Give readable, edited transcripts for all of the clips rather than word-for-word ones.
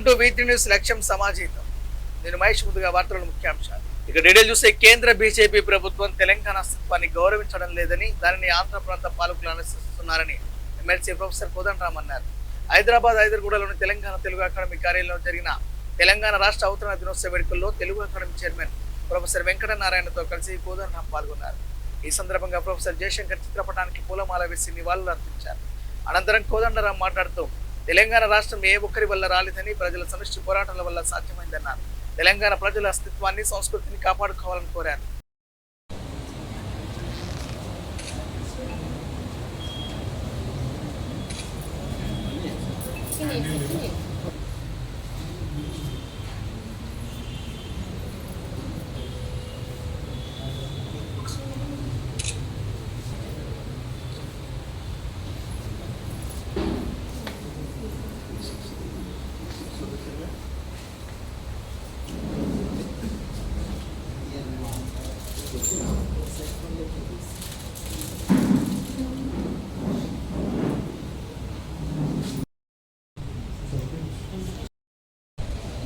Welcome to V3 news లక్ష్యం సమాజీతం. నేను మహేష్. ముందుగా వార్తల ముఖ్యాంశాలు. ఇక డీటెయిల్ చూస్తే కేంద్ర బీజేపీ ప్రభుత్వం తెలంగాణ అస్తిత్వాన్ని గౌరవించడం లేదని, దానిని ఆంధ్ర ప్రాంత పాలకులు అనుసరిస్తున్నారని ఎమ్మెల్సీ ప్రొఫెసర్ కోదండరాం అన్నారు. హైదరాబాద్ ఐదర్గూడలోని తెలంగాణ తెలుగు అకాడమీ కార్యాలయంలో జరిగిన తెలంగాణ రాష్ట్ర అవతరణ దినోత్సవ వేడుకల్లో తెలుగు అకాడమీ చైర్మన్ ప్రొఫెసర్ వెంకటనారాయణతో కలిసి కోదండరాం పాల్గొన్నారు. ఈ సందర్భంగా ప్రొఫెసర్ జయశంకర్ చిత్రపటానికి పూలమాల వేసి నివాళులు అర్పించారు. అనంతరం కోదండరాం మాట్లాడుతూ తెలంగాణ రాష్ట్రం ఏ ఒక్కరి వల్ల రాలేదని, ప్రజల సమిష్టి పోరాటాల వల్ల సాధ్యమైందన్నారు. తెలంగాణ ప్రజల అస్తిత్వాన్ని, సంస్కృతిని కాపాడుకోవాలని కోరారు.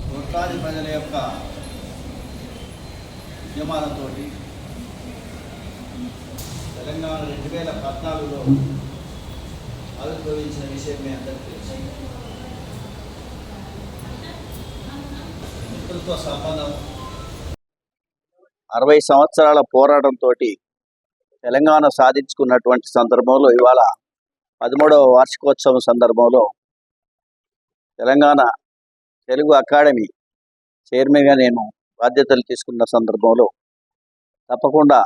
కోట్లాది ప్రజల యొక్క ఉద్యమాలతో తెలంగాణ 2014లో ఆవిర్భవించిన విషయం మీ అందరికీ తెలుసు. మిత్రత్వ సంబంధం 60 సంవత్సరాల పోరాటంతో తెలంగాణ సాధించుకున్నటువంటి సందర్భంలో ఇవాళ 13వ వార్షికోత్సవం సందర్భంలో తెలంగాణ తెలుగు అకాడమీ చైర్మన్గా నేను బాధ్యతలు తీసుకున్న సందర్భంలో తప్పకుండా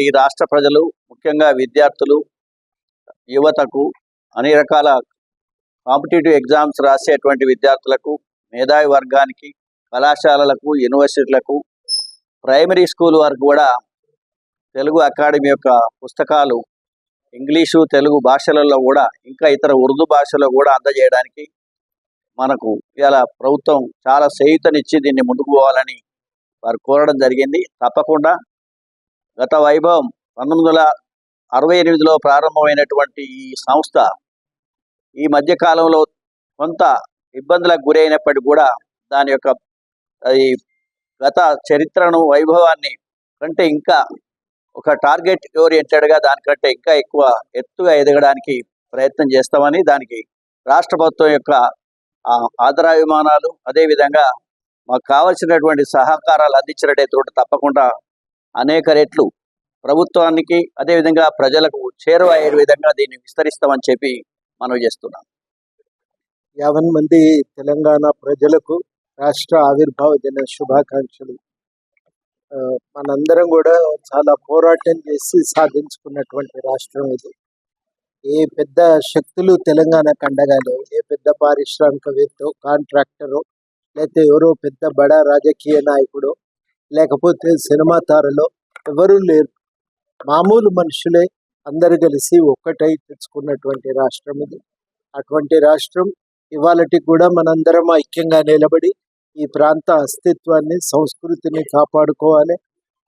ఈ రాష్ట్ర ప్రజలు, ముఖ్యంగా విద్యార్థులు, యువతకు, అన్ని రకాల కాంపిటేటివ్ ఎగ్జామ్స్ రాసేటువంటి విద్యార్థులకు, మేధావి వర్గానికి, కళాశాలలకు, యూనివర్సిటీలకు, ప్రైమరీ స్కూల్ వరకు కూడా తెలుగు అకాడమీ యొక్క పుస్తకాలు ఇంగ్లీషు, తెలుగు భాషలలో కూడా, ఇంకా ఇతర ఉర్దూ భాషలో కూడా అందజేయడానికి మనకు ఇవాళ ప్రభుత్వం చాలా చేయూతనిచ్చి దీన్ని ముందుకు పోవాలని వారు కోరడం జరిగింది. తప్పకుండా గత వైభవం 1968లో ప్రారంభమైనటువంటి ఈ సంస్థ ఈ మధ్యకాలంలో కొంత ఇబ్బందులకు గురైనప్పటికీ కూడా దాని యొక్క గత చరిత్రను, వైభవాన్ని కంటే ఇంకా ఒక టార్గెట్ ఓరియంటెడ్గా దానికంటే ఇంకా ఎక్కువ ఎత్తుగా ఎదగడానికి ప్రయత్నం చేస్తామని, దానికి రాష్ట్ర ప్రభుత్వం యొక్క ఆదరాభిమానాలు, అదేవిధంగా మాకు కావలసినటువంటి సహకారాలు అందించినట్టయితే తప్పకుండా అనేక రెట్లు ప్రభుత్వానికి, అదేవిధంగా ప్రజలకు చేరువయ్యే విధంగా దీన్ని విస్తరిస్తామని చెప్పి మనవి చేస్తున్నాం. 50 మంది తెలంగాణ ప్రజలకు రాష్ట్ర ఆవిర్భావ దిన శుభాకాంక్షలు. మనందరం కూడా చాలా పోరాటం చేసి సాధించుకున్నటువంటి రాష్ట్రం ఇది. ఏ పెద్ద శక్తులు తెలంగాణకు అండగా లేవు. ఏ పెద్ద పారిశ్రామికవేత్త, కాంట్రాక్టరు, లేకపోతే ఎవరో పెద్ద బడా రాజకీయ నాయకుడు, లేకపోతే సినిమా తారలో ఎవరూ లేరు. మామూలు మనుషులే అందరు కలిసి ఒక్కటై తెచ్చుకున్నటువంటి రాష్ట్రం ఇది. అటువంటి రాష్ట్రం ఇవాళకి కూడా మనందరం ఐక్యంగా నిలబడి ఈ ప్రాంత అస్తిత్వాన్ని, సంస్కృతిని కాపాడుకోవాలి.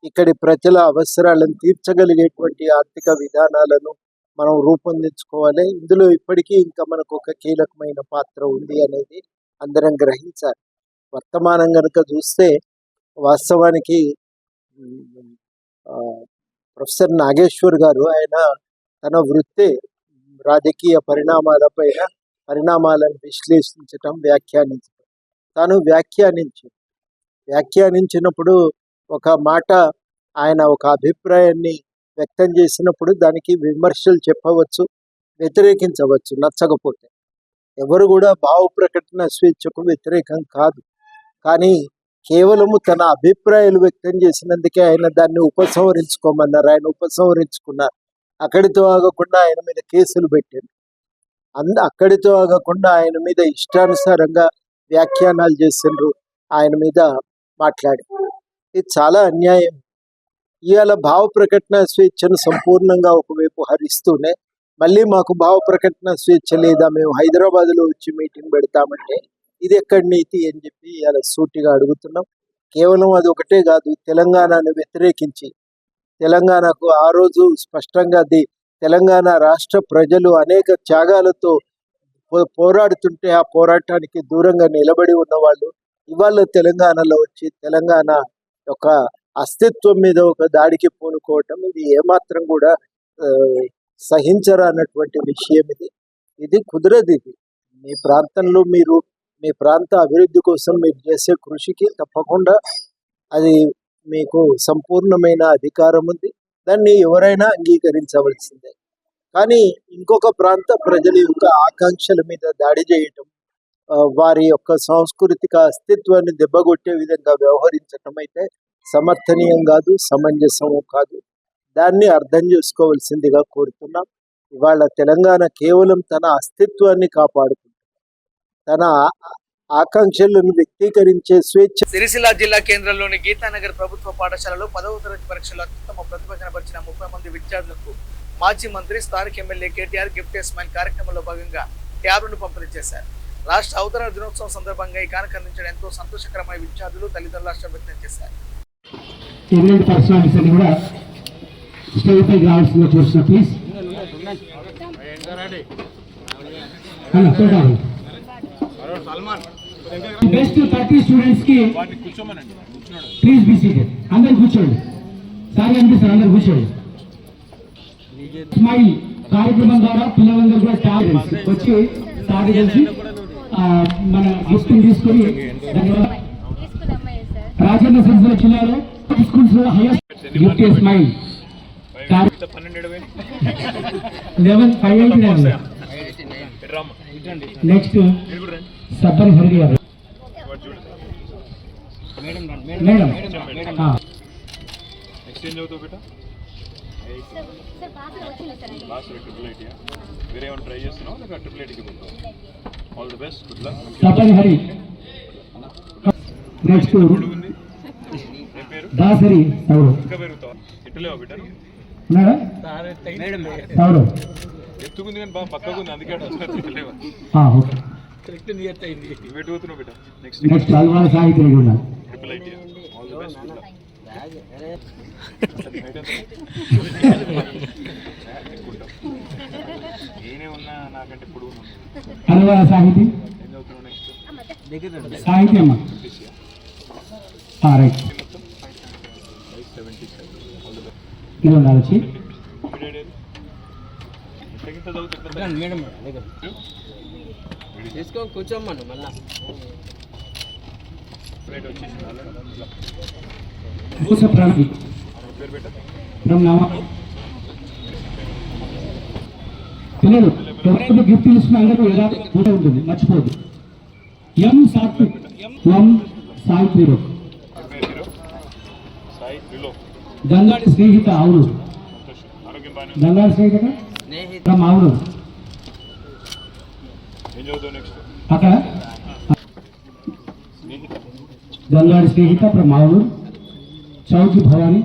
ఇక్కడి ప్రజల అవసరాలను తీర్చగలిగేటువంటి ఆర్థిక విధానాలను మనం రూపొందించుకోవాలి. ఇందులో ఇప్పటికీ ఇంకా మనకు ఒక కీలకమైన పాత్ర ఉంది అనేది అందరం గ్రహించాలి. వర్తమానం కనుక చూస్తే వాస్తవానికి ప్రొఫెసర్ నాగేశ్వర్ గారు, ఆయన తన వృత్తి రాజకీయ పరిణామాలను విశ్లేషించటం, వ్యాఖ్యానించటం. తాను వ్యాఖ్యానించినప్పుడు ఒక మాట, ఆయన ఒక అభిప్రాయాన్ని వ్యక్తం చేసినప్పుడు దానికి విమర్శలు చెప్పవచ్చు, వ్యతిరేకించవచ్చు నచ్చకపోతే. ఎవరు కూడా భావ ప్రకటన స్వేచ్ఛకు వ్యతిరేకం కాదు. కానీ కేవలము తన అభిప్రాయాలు వ్యక్తం చేసినందుకే ఆయన దాన్ని ఉపసంహరించుకోమన్నారు. ఆయన ఉపసంహరించుకున్నారు. అక్కడితో ఆగకుండా ఆయన మీద కేసులు పెట్టారు. అక్కడితో ఆగకుండా ఆయన మీద ఇష్టానుసారంగా వ్యాఖ్యానాలు చేసిండ్రు, ఆయన మీద మాట్లాడి. ఇది చాలా అన్యాయం. ఇవాళ భావ ప్రకటన స్వేచ్ఛను సంపూర్ణంగా ఒకవైపు హరిస్తూనే మళ్ళీ మాకు భావ ప్రకటన స్వేచ్ఛ లేదా, మేము హైదరాబాద్లో వచ్చి మీటింగ్ పెడతామంటే ఇది ఎక్కడి నీతి అని చెప్పి ఇవాళ సూటిగా అడుగుతున్నాం. కేవలం అది ఒకటే కాదు, తెలంగాణను వ్యతిరేకించి, తెలంగాణకు ఆ రోజు స్పష్టంగా తెలంగాణ రాష్ట్ర ప్రజలు అనేక త్యాగాలతో పోరాడుతుంటే ఆ పోరాటానికి దూరంగా నిలబడి ఉన్న వాళ్ళు ఇవాళ తెలంగాణలో వచ్చి తెలంగాణ యొక్క అస్తిత్వం మీద ఒక దాడికి పూనుకోవటం ఇది ఏమాత్రం కూడా ఆ, సహించరానటువంటి విషయం ఇది కుదరదు. ఇది మీ ప్రాంతంలో మీరు మీ ప్రాంత అభివృద్ధి కోసం మీరు చేసే కృషికి తప్పకుండా అది మీకు సంపూర్ణమైన అధికారం ఉంది, దాన్ని ఎవరైనా అంగీకరించవలసిందే. కానీ ఇంకొక ప్రాంత ప్రజల యొక్క ఆకాంక్షల మీద దాడి చేయటం, వారి యొక్క సాంస్కృతిక అస్తిత్వాన్ని దెబ్బగొట్టే విధంగా వ్యవహరించటం అయితే సమర్థనీయం కాదు, సమంజసం కాదు. దాన్ని అర్థం చేసుకోవాల్సిందిగా కోరుతున్నాం. ఇవాళ తెలంగాణ కేవలం తన అస్తిత్వాన్ని కాపాడుకుంటుంది, తన ఆకాంక్షలను వ్యక్తీకరించే స్వేచ్ఛ. సిరిసిల్ల జిల్లా కేంద్రంలోని గీతానగర్ ప్రభుత్వ పాఠశాలలో 10వ తరగతి పరీక్షలో అత్యుత్తమ ప్రతిభ కనబరిచిన 30 మంది విద్యార్థులకు మాజీ మంత్రి స్థానిక ఎమ్మెల్యే కేటీఆర్ గిఫ్ట్ స్మైల్ కార్యక్రమంలో భాగంగా ట్యాబ్లను పంపిణీ చేశారు. రాష్ట్ర అవతరణ దినోత్సవం సందర్భంగా ఈ కానుక అందించడం ఎంతో సంతోషకరమైన విద్యార్థులు తల్లిదండ్రులు హర్షం వ్యక్తం చేశారు. ఇలాంటి పర్సనాలిటీస్ అని కూడా స్టేజ్ పైకి రావాల్సిందిగా చూస్తున్నా ప్లీజ్. బెస్ట్ 30 స్టూడెంట్స్ కి ప్లీజ్ బి సీటెడ్. అందరు కూర్చోండి, సార్ అనిపిస్తారు, అందరు కూర్చోండి. స్మైల్ కార్యక్రమం ద్వారా పిల్లలందరూ కూడా టాలెంట్స్ వచ్చి సార్ కలిసి మన గిఫ్ట్ తీసుకొని రాజన్న సిరిసిల్ల జిల్లాలో స్కూల్స్ లో హైయెస్ట్ గిఫ్ట్ స్మైల్ 11,589. నెక్స్ట్ సబ్బర్ హరి గారు మేడం ఎక్స్చేంజ్ అవుతావు బేటా లాస్ట్ ట్రిపుల్ ఐటీ వేరే ఏమైనా ట్రై చేస్తున్నావు లేక ట్రిపుల్ ఐటీకి పోతావు. All the best, good luck. సబ్బర్ హరి. నెక్స్ట్ దాసరి సౌరవ్. ఇంకా పెరుగుతావా? ఎట్టులేవా బేటా? ఉన్నాడా సౌరవ్? ఎత్తుకుంది కానీ బాగా పక్కకు ఉంది, అందుకే ఎట్టులేవా? ఓకే. వెయిట్ అవుతున్నావు బేటా. నెక్స్ట్ నెక్స్ట్ అల్వాల్ సాహిత్య ఉన్నారు. Triple IT all the best, good luck. నేనే ఉన్నా నాకంటే ఇప్పుడు అల్వాల్ సాహితీ ఏం చదువుతున్నావు? నెక్స్ట్ సాహిత్య అమ్మ రైట్. ఇది ఉండాలి వచ్చి కూర్చోమ్మను మళ్ళా ప్రణతి పిల్లలు ఎవరైతే గిఫ్ట్ తీసుకున్న అందరూ ఎలా కూడా ఉంటుంది, మర్చిపోదు. ఎం సాత్విక్, ఎం సాయి హీరో, గంగాడి స్నేహిత అవును, గంగాడి స్నేహిత అవును అక్కడ గంగాడి స్నేహిత మావుడు చౌకి భవాని.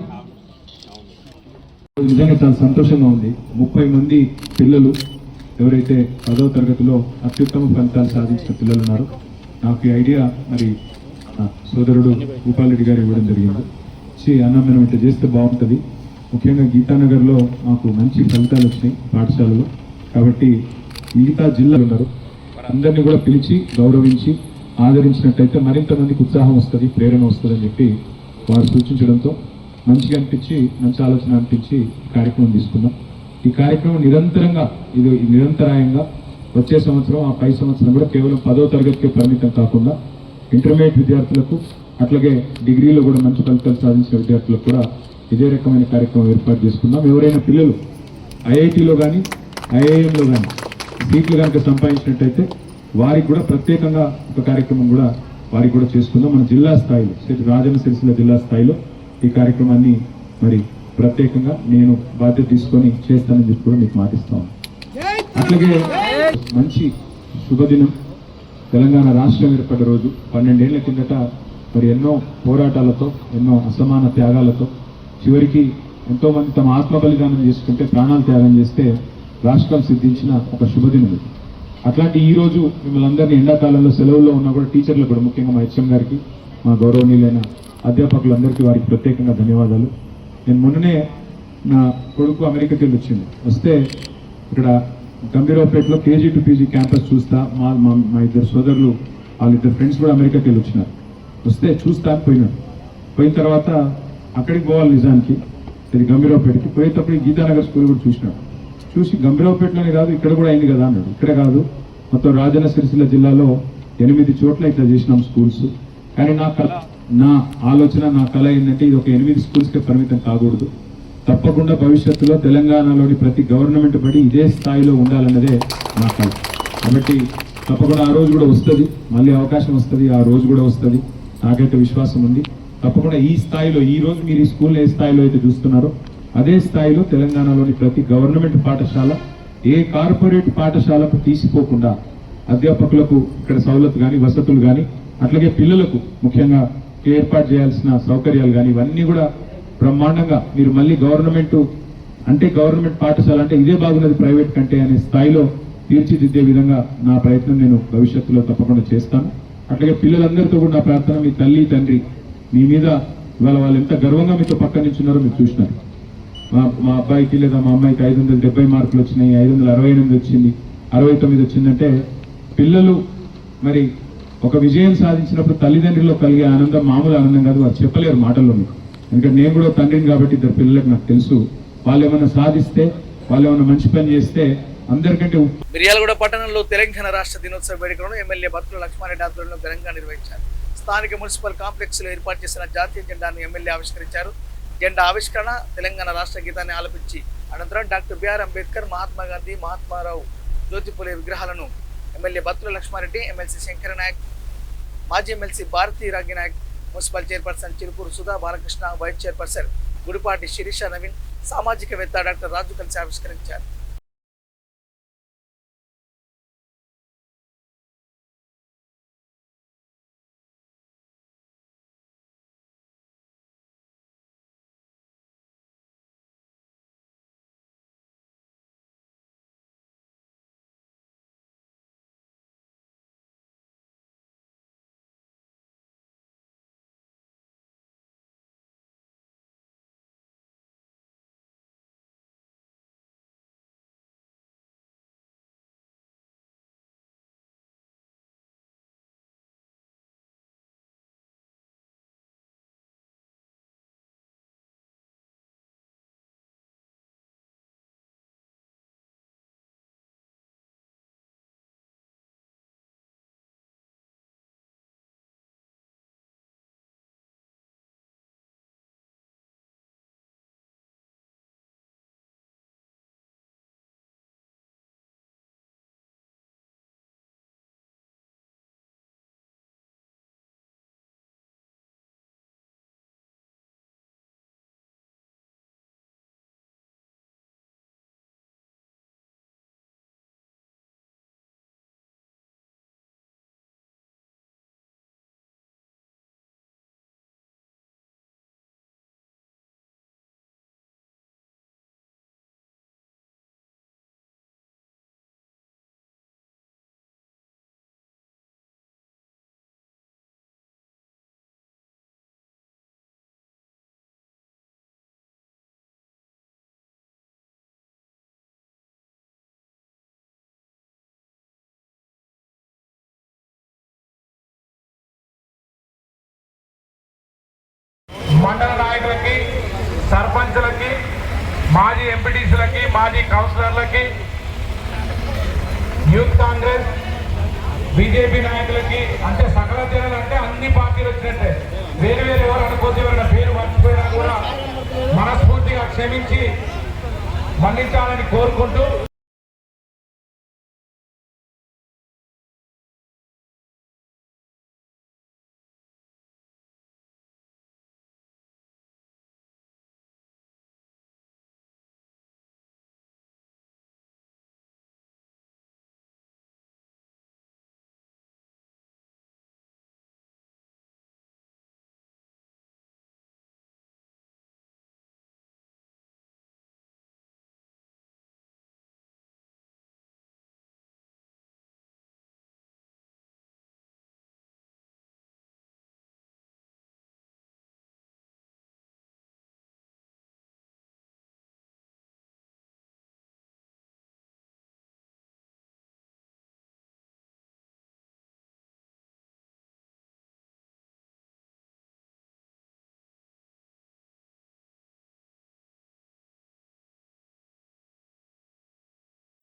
నిజంగా చాలా సంతోషంగా ఉంది. 30 మంది పిల్లలు ఎవరైతే 10వ తరగతిలో అత్యుత్తమ ఫలితాలు సాధించిన పిల్లలు ఉన్నారో, నాకు ఈ ఐడియా మరి సోదరుడు భూపాల్ రెడ్డి గారు ఇవ్వడం జరిగింది. అన్న మనం ఇట్లా చేస్తే బాగుంటుంది, ముఖ్యంగా గీతానగర్లో మాకు మంచి ఫలితాలు వచ్చినాయి పాఠశాలలో, కాబట్టి మిగతా జిల్లాలు ఉన్నారు అందరినీ కూడా పిలిచి గౌరవించి ఆదరించినట్టయితే మరింత మందికి ఉత్సాహం వస్తుంది, ప్రేరణ వస్తుంది అని చెప్పి వారు సూచించడంతో మంచిగా అనిపించి, మంచి ఆలోచన అనిపించి ఈ కార్యక్రమం తీసుకున్నాం. ఈ కార్యక్రమం నిరంతరాయంగా వచ్చే సంవత్సరం ఆ పై సంవత్సరం కూడా కేవలం 10వ తరగతికి పరిమితం కాకుండా ఇంటర్మీడియట్ విద్యార్థులకు అట్లాగే డిగ్రీలో కూడా మంచి ఫలితాలు సాధించిన విద్యార్థులకు కూడా ఇదే రకమైన కార్యక్రమం ఏర్పాటు చేసుకున్నాం. ఎవరైనా పిల్లలు ఐఐటీలో కానీ ఐఐఎంలో కానీ సీట్లు కనుక సంపాదించినట్టయితే వారికి కూడా ప్రత్యేకంగా ఒక కార్యక్రమం కూడా వారికి కూడా చేసుకుందాం. మన జిల్లా స్థాయిలో రాజన్న సిరిసిల్ల జిల్లా స్థాయిలో ఈ కార్యక్రమాన్ని మరి ప్రత్యేకంగా నేను బాధ్యత తీసుకొని చేస్తానని చెప్పి కూడా మీకు మాటిస్తాను. అట్లాగే మంచి శుభదినం, తెలంగాణ రాష్ట్రం ఏర్పడ్డ రోజు. 12 ఏళ్ల కిందట మరి ఎన్నో పోరాటాలతో, ఎన్నో అసమాన త్యాగాలతో చివరికి ఎంతోమంది తమ ఆత్మ బలిదానం చేసుకుంటే, ప్రాణాలు త్యాగం చేస్తే రాష్ట్రం సిద్ధించిన ఒక శుభదినం. అట్లాంటి ఈ రోజు మిమ్మల్ని అందరినీ ఎండాకాలంలో సెలవుల్లో ఉన్నా కూడా టీచర్లకు కూడా, ముఖ్యంగా మా హెచ్ఎం గారికి, మా గౌరవనీయులైన అధ్యాపకులందరికీ వారికి ప్రత్యేకంగా ధన్యవాదాలు. నేను మొన్ననే నా కొడుకు అమెరికాకి వెళ్ళి వస్తే ఇక్కడ గంభీరావుపేటలో కేజీ టు పీజీ క్యాంపస్ చూస్తా, మా ఇద్దరు సోదరులు వాళ్ళిద్దరు ఫ్రెండ్స్ కూడా అమెరికాకి వెళ్ళి వచ్చినారు. వస్తే చూస్తా అని పోయిన తర్వాత అక్కడికి పోవాలి నిజానికి, ఇది గంభీరావుపేటకి పోయేటప్పుడు ఈ గీతానగర్ స్కూల్ కూడా చూసినాడు. చూసి గంభీరావుపేటలోనే కాదు ఇక్కడ కూడా అయింది కదా అన్నాడు. ఇక్కడ కాదు, మొత్తం రాజన్న సిరిసిల్ల జిల్లాలో 8 చోట్ల ఇట్లా చేసినాం స్కూల్స్. కానీ నా ఆలోచన నా కళ ఏంటంటే ఇది ఒక 8 స్కూల్స్కే పరిమితం కాకూడదు. తప్పకుండా భవిష్యత్తులో తెలంగాణలోని ప్రతి గవర్నమెంట్ బడి ఇదే స్థాయిలో ఉండాలన్నదే నా కళ. కాబట్టి తప్పకుండా ఆ రోజు కూడా వస్తుంది, మళ్ళీ అవకాశం వస్తుంది, ఆ రోజు కూడా వస్తుంది, నాకైతే విశ్వాసం ఉంది. తప్పకుండా ఈ స్థాయిలో, ఈ రోజు మీరు ఈ స్కూల్ ఏ స్థాయిలో అయితే చూస్తున్నారో అదే స్థాయిలో తెలంగాణలోని ప్రతి గవర్నమెంట్ పాఠశాల ఏ కార్పొరేట్ పాఠశాలకు తీసిపోకుండా అధ్యాపకులకు ఇక్కడ సౌలత్ కానీ వసతులు కానీ అట్లాగే పిల్లలకు ముఖ్యంగా ఏర్పాటు చేయాల్సిన సౌకర్యాలు కానీ ఇవన్నీ కూడా బ్రహ్మాండంగా మీరు మళ్ళీ గవర్నమెంట్ పాఠశాల అంటే ఇదే బాగున్నది ప్రైవేట్ కంటే అనే స్థాయిలో తీర్చిదిద్దే విధంగా నా ప్రయత్నం నేను భవిష్యత్తులో తప్పకుండా చేస్తాను. అట్లాగే పిల్లలందరితో కూడా నా ప్రార్థన, మీ తల్లి తండ్రి మీ మీద ఇవాళ వాళ్ళు ఎంత గర్వంగా మీతో పక్కన నిల్చున్నారో మీరు చూసినారు. మా అబ్బాయికి లేదా మా అమ్మాయికి 570 మార్కులు వచ్చినాయి, 568 వచ్చింది, 69 వచ్చిందంటే పిల్లలు మరి ఒక విజయం సాధించినప్పుడు తల్లిదండ్రుల్లో కలిగే ఆనందం మామూలు ఆనందం కాదు, వారు చెప్పలేరు మాటల్లో మీకు. ఎందుకంటే నేను కూడా తండ్రిని కాబట్టి ఇద్దరు పిల్లలకు నాకు తెలుసు, వాళ్ళు ఏమన్నా సాధిస్తే, వాళ్ళు ఏమన్నా మంచి పని చేస్తే అందరికంటే. మిర్యాలగూడ పట్టణంలో తెలంగాణ రాష్ట్ర దినోత్సవ వేడుకలను ఎమ్మెల్యే బత్తుల లక్ష్మారెడ్డి ఆధ్వర్యంలో ఘనంగా నిర్వహించారు. స్థానిక మున్సిపల్ కాంప్లెక్స్ లో ఏర్పాటు చేసిన జాతీయ జెండాను ఎమ్మెల్యే ఆవిష్కరించారు. జెండా ఆవిష్కరణ, తెలంగాణ రాష్ట్ర గీతాన్ని ఆలపించి అనంతరం డాక్టర్ బిఆర్ అంబేద్కర్, మహాత్మా గాంధీ, మహాత్మారావు, జ్యోతిపులే విగ్రహాలను ఎమ్మెల్యే బత్తుల లక్ష్మారెడ్డి, ఎమ్మెల్సీ శంకర నాయక్, మాజీ MLC Bharathi Ragi Nayak, municipal chairperson Chirukuri Sudha Balakrishna, vice chairperson Gudipati Sirisha Naveen, సామాజికవేత్త డాక్టర్ రాజు కలిసి ఆవిష్కరించారు. మండల నాయకులకి, సర్పంచులకి, మాజీ ఎంపీటీసీలకి, మాజీ కౌన్సిలర్లకి, యూత్ కాంగ్రెస్, బీజేపీ నాయకులకి, అంటే సకల జనాలు అంటే అన్ని పార్టీలు వచ్చినట్టే, వేరు వేరు ఎవరు అనుకోతే ఎవరైనా పేరు మర్చిపోయినా కూడా మనస్ఫూర్తిగా క్షమించి మన్నించాలని కోరుకుంటూ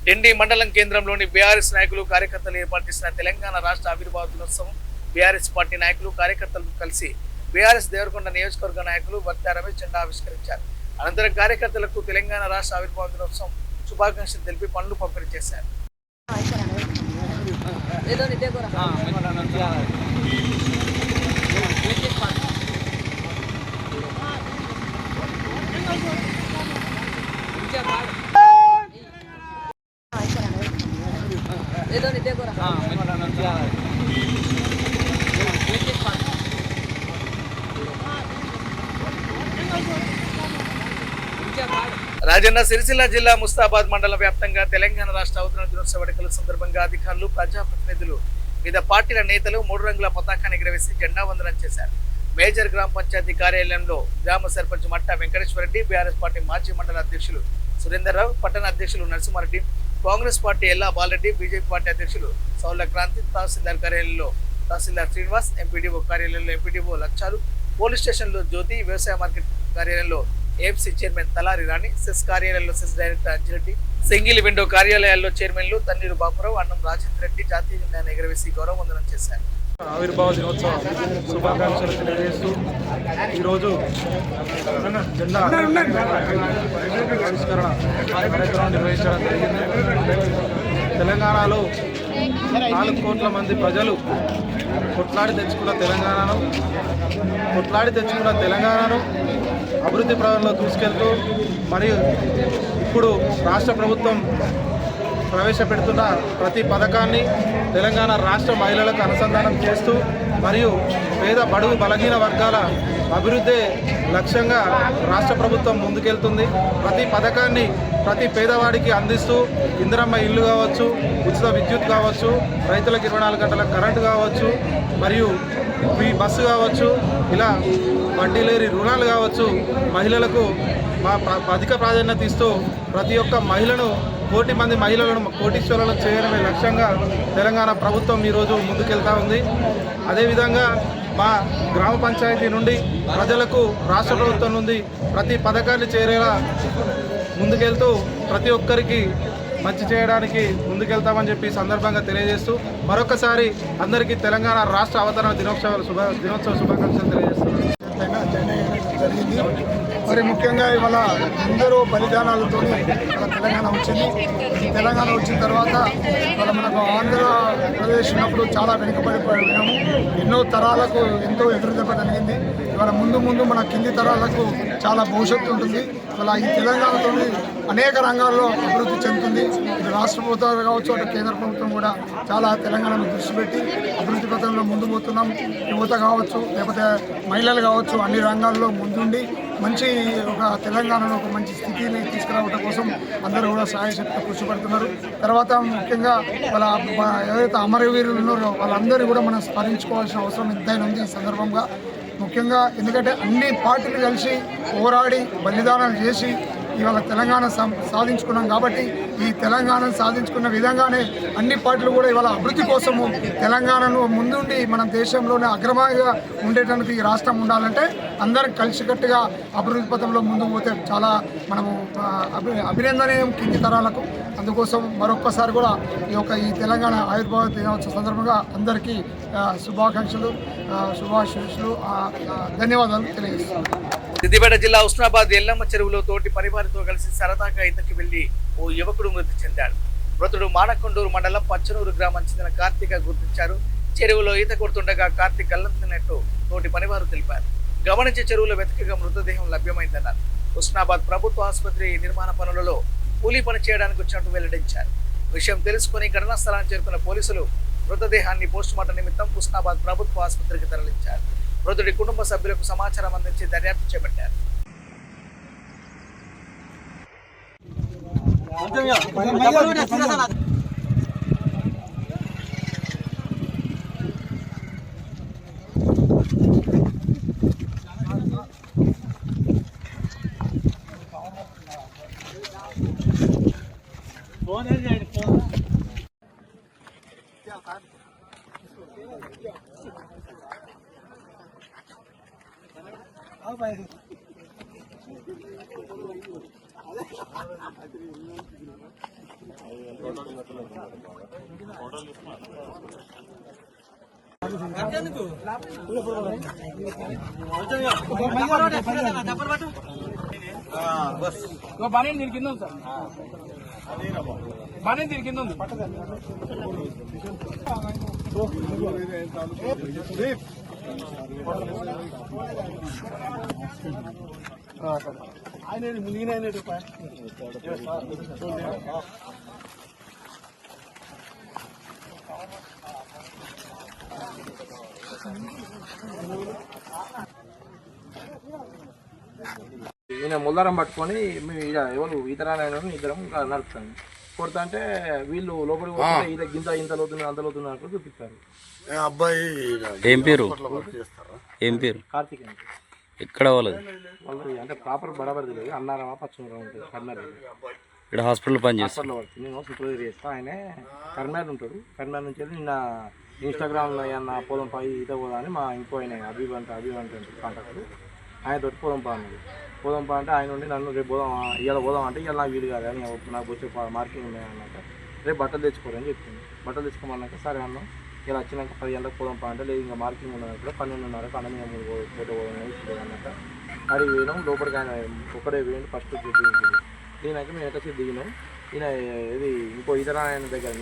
డిండి మండలం కేంద్రంలోని బీఆర్ఎస్ నాయకులు కార్యకర్తలు ఏర్పాటు చేసిన తెలంగాణ రాష్ట్ర ఆవిర్భావ దినోత్సవం బీఆర్ఎస్ పార్టీ నాయకులు కార్యకర్తలు కలిసి బీఆర్ఎస్ దేవరకొండ నియోజకవర్గ నాయకులు వర్తా రమేష్ జెండా ఆవిష్కరించారు. అనంతరం కార్యకర్తలకు తెలంగాణ రాష్ట్ర ఆవిర్భావ దినోత్సవం శుభాకాంక్షలు తెలిపి పనులు పంపిణీ చేశారు. రాజన్న సిరిసిల్ల జిల్లా ముస్తాబాద్ మండల వ్యాప్తంగా తెలంగాణ రాష్ట్ర అవతరణ దినోత్సవ వేడుకల సందర్భంగా అధికారులు, ప్రజాప్రతినిధులు, వివిధ పార్టీల నేతలు 3 రంగుల పతాకాన్ని ఎగురవేసి జెండా వందనం చేశారు. మేజర్ గ్రామ పంచాయతీ కార్యాలయంలో గ్రామ సర్పంచ్ మట్ట వెంకటేశ్వరరెడ్డి, బీఆర్ఎస్ పార్టీ మాజీ మండల అధ్యక్షులు సురేందర్రావు, పట్టణ అధ్యక్షులు నరసింహారెడ్డి, కాంగ్రెస్ పార్టీ ఎల్లా బాలరెడ్డి, బీజేపీ పార్టీ అధ్యక్షులు సౌల క్రాంతి, తహసీల్దార్ కార్యాలయంలో తహసీల్దార్ శ్రీనివాస్, ఎంపీడీఓ కార్యాలయంలో ఎంపీడీఓ లక్షాలు, పోలీస్ స్టేషన్లో జ్యోతి, వ్యవసాయ మార్కెట్ కార్యాలయంలో AMC chairman Talari Rani, CESS కార్యాలయంలో CESS director Anjireddy, single window కార్యాలయాల్లో చైర్మన్లు తన్నీరు బాపురావు, అన్నం రాజేంద్ర రెడ్డి జాతీయ జెండాను ఎగురవేసి గౌరవ వందనం చేశారు. ఆవిర్భావ దినోత్సవ శుభాకాంక్షలు తెలియజేస్తూ ఈరోజు జెండా ఆవిష్కరణ కార్యక్రమం నిర్వహించడం జరిగింది. తెలంగాణలో 4 కోట్ల మంది ప్రజలు కొట్లాడి తెచ్చుకున్న తెలంగాణను అభివృద్ధి ప్రయాణంలో తీసుకెళ్తూ మరియు ఇప్పుడు రాష్ట్ర ప్రభుత్వం ప్రవేశపెడుతున్న ప్రతి పథకాన్ని తెలంగాణ రాష్ట్ర మహిళలకు అనుసంధానం చేస్తూ మరియు పేద బడుగు బలహీన వర్గాల అభివృద్ధి లక్ష్యంగా రాష్ట్ర ప్రభుత్వం ముందుకెళ్తుంది. ప్రతి పథకాన్ని ప్రతి పేదవాడికి అందిస్తూ ఇందిరమ్మ ఇల్లు కావచ్చు, ఉచిత విద్యుత్ కావచ్చు, రైతులకు 24 గంటల కరెంటు కావచ్చు, మరియు ఫ్రీ బస్సు కావచ్చు, ఇలా వడ్డీ లేని రుణాలు కావచ్చు, మహిళలకు అధిక ప్రాధాన్యత ఇస్తూ ప్రతి ఒక్క మహిళను 1 కోటి మంది మహిళలను కోటీశ్వరులను చేయడమే లక్ష్యంగా తెలంగాణ ప్రభుత్వం ఈరోజు ముందుకెళ్తా ఉంది. అదేవిధంగా మా గ్రామ పంచాయతీ నుండి ప్రజలకు రాష్ట్ర ప్రభుత్వం నుండి ప్రతి పథకాన్ని చేరేలా ముందుకెళ్తూ ప్రతి ఒక్కరికి మంచి చేయడానికి ముందుకెళ్తామని చెప్పి సందర్భంగా తెలియజేస్తూ మరొకసారి అందరికీ తెలంగాణ రాష్ట్ర అవతరణ దినోత్సవ శుభాకాంక్షలు తెలియజేస్తున్నాను. జరిగింది. మరి ముఖ్యంగా ఇవాళ ఎందరో బలిదానాలతో తెలంగాణ వచ్చింది. తెలంగాణ వచ్చిన తర్వాత ఇవాళ మనకు ఆంధ్రప్రదేశ్ ఉన్నప్పుడు చాలా వెనుకబడిపోయాము. ఎన్నో తరాలకు ఎంతో ఎదురుదెబ్బ కలిగింది. ఇవాళ ముందు మన కింది తరాలకు చాలా భవిష్యత్తు ఉంటుంది. ఇవాళ ఈ తెలంగాణతో అనేక రంగాల్లో అభివృద్ధి చెందుతుంది. ఇటు రాష్ట్ర ప్రభుత్వాలు కావచ్చు, అటు కేంద్ర ప్రభుత్వం కూడా చాలా తెలంగాణను దృష్టి పెట్టి అభివృద్ధి పథంలో ముందు పోతున్నాం. యువత కావచ్చు, లేకపోతే మహిళలు కావచ్చు, అన్ని రంగాల్లో ముందుండి మంచి ఒక తెలంగాణను ఒక మంచి స్థితిని తీసుకురావడం కోసం అందరూ కూడా సహాయశక్తి కృషి పడుతున్నారు. తర్వాత ముఖ్యంగా వాళ్ళ ఎవరైతే అమరవీరులు ఉన్నారో వాళ్ళందరూ కూడా మనం స్మరించుకోవాల్సిన అవసరం ఎంతైనా ఉంది ఈ సందర్భంగా. ముఖ్యంగా ఎందుకంటే అన్ని పార్టీలు కలిసి పోరాడి బలిదానాలు చేసి ఇవాళ తెలంగాణ సాధించుకున్నాం. కాబట్టి ఈ తెలంగాణను సాధించుకున్న విధంగానే అన్ని పార్టీలు కూడా ఇవాళ అభివృద్ధి కోసము తెలంగాణను ముందుండి మనం దేశంలోనే అగ్రమంగా ఉండేటానికి ఈ రాష్ట్రం ఉండాలంటే అందరం కలిసికట్టుగా అభివృద్ధి పథంలో ముందుకు పోతే చాలా మనము అభినందనీయం కింది తరాలకు. అందుకోసం మరొక్కసారి కూడా ఈ తెలంగాణ ఆవిర్భావ దినోత్సవ సందర్భంగా అందరికీ శుభాకాంక్షలు, శుభాశీస్సులు, ధన్యవాదాలు తెలియజేస్తున్నాను. సిద్దిపేట జిల్లా ఉస్నాబాద్ ఎల్లమ్మ చెరువులో తోటి పరివారితో కలిసి సరదాగా ఈతకి వెళ్లి ఓ యువకుడు మృతి చెందాడు. మృతుడు మానకొండూరు మండలం పచ్చనూరు గ్రామం చెందిన కార్తీక గుర్తించారు. చెరువులో ఈత కొడుతుండగా కార్తీక్ గల్లంతినట్టు తోటి పనివారు తెలిపారు. గమనించే చెరువులో వెతకగా మృతదేహం లభ్యమైందన్నారు. ఉస్నాబాద్ ప్రభుత్వ ఆసుపత్రి నిర్మాణ పనులలో కూలీ పని చేయడానికి వచ్చినట్టు వెల్లడించారు. విషయం తెలుసుకుని ఘటనా స్థలానికి చేరుకున్న పోలీసులు మృతదేహాన్ని పోస్టుమార్టం నిమిత్తం ఉస్నాబాద్ ప్రభుత్వ ఆసుపత్రికి తరలించారు. మృతుడి కుటుంబ సభ్యులకు సమాచారం అందించి దర్యాప్తు చేపట్టారు. బానే దీని కింద ఉంది సార్, బానే దీని కింద ఉంది. ఆయన మునిగిన ఈయన ముల్లారం పట్టుకొని మేము ఎవరు ఈతరాయన ఇద్దరం నడుపుతాం. కొడతా అంటే వీళ్ళు లోపలికి పోతే ఈత గింత ఇంత లోతున్నా అంత లోతున్నా అంటూ చూపిస్తారు. అబ్బాయి ఏం పేరు? ఏం పేరు? కార్తీక్ ఎక్కడ వాళ్ళది? వాళ్ళది అంటే ప్రాపర్ బరాబర్ తెలియదు, అన్నారమా పచ్చమరా ఉంటుంది కర్నాటక. ఇక్కడ హాస్పిటల్ పని చేస్తాను. హాస్పిటల్లో పడుతుంది, నేను సూపర్వైజర్ చేస్తాను. ఆయనే కర్నాటక ఉంటాడు. కర్నాటక నుంచి వెళ్ళి నిన్న ఇన్స్టాగ్రామ్లో అన్న పోదాం పై ఈత పోదా అని మా ఇంకో ఆయన అభివంటే కాంటాక్ట్ ఆయనతో పోదాం పా అన్నాడు. పోదాం పా అంటే ఆయన ఉండి నన్ను రేపు పోదాం ఇవాళ పోదాం అంటే ఇవాళ నాకు వీలు కాదు అని నాకు వచ్చే మార్కింగ్ ఉన్నాయి అన్నాక రేపు బట్టలు తెచ్చుకోరని చెప్పింది. బట్టలు తెచ్చుకోమన్నాక సరే అన్నాం. ఇలా వచ్చినాక 10 గంటలకు పోదాం పా అంటే లేదు ఇంకా మార్కింగ్ ఉన్నప్పుడు 12:30 అన్నమయ్య ఫోటో పోదాం అన్నాక అడిగి పోయినాం. లోపలికి ఆయన ఒక్కడే పోయింది. ఫస్ట్ దిగింది. దిగినాక మేము ఎక్కడ దిగినాం. ఈయన ఇది ఇంకో ఇతర ఆయన దగ్గర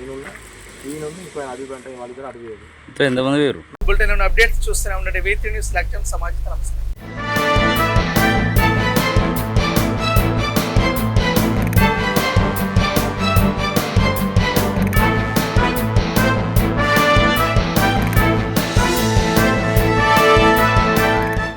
ఈయన ఇంకో ఆయన అభివంటే వాళ్ళిద్దరు అడిగేది. ఎంతమంది వేరు? బులెటిన్ అప్డేట్స్ చూస్తూనే ఉండండి. V3 న్యూస్ లక్ష్యం సమాజం. నమస్కారం.